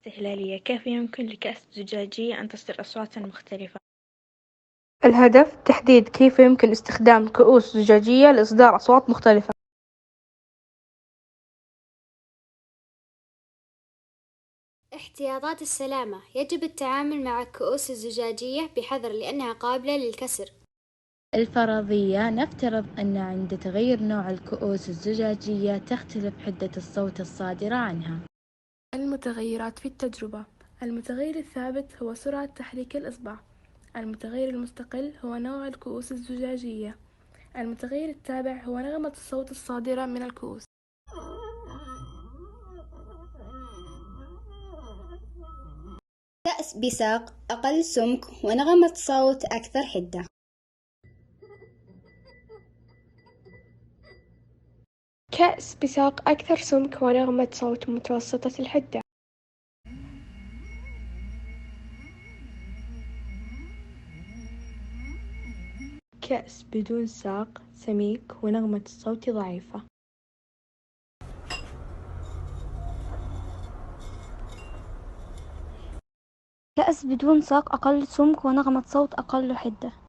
استهلالية. كيف يمكن لكأس زجاجية أن تصدر أصواتًا مختلفة؟ الهدف تحديد كيف يمكن استخدام كؤوس زجاجية لإصدار أصوات مختلفة. احتياطات السلامة: يجب التعامل مع الكؤوس الزجاجية بحذر لأنها قابلة للكسر. الفرضية: نفترض أن عند تغير نوع الكؤوس الزجاجية تختلف حدة الصوت الصادرة عنها. المتغيرات في التجربة: المتغير الثابت هو سرعة تحريك الإصبع. المتغير المستقل هو نوع الكؤوس الزجاجية. المتغير التابع هو نغمة الصوت الصادرة من الكؤوس. كأس بساق أقل سمك ونغمة صوت أكثر حدة. كأس بساق أكثر سمك ونغمة صوت متوسطة الحدة. كأس بدون ساق سميك ونغمة الصوت ضعيفة. كأس بدون ساق أقل سمك ونغمة صوت أقل حدة.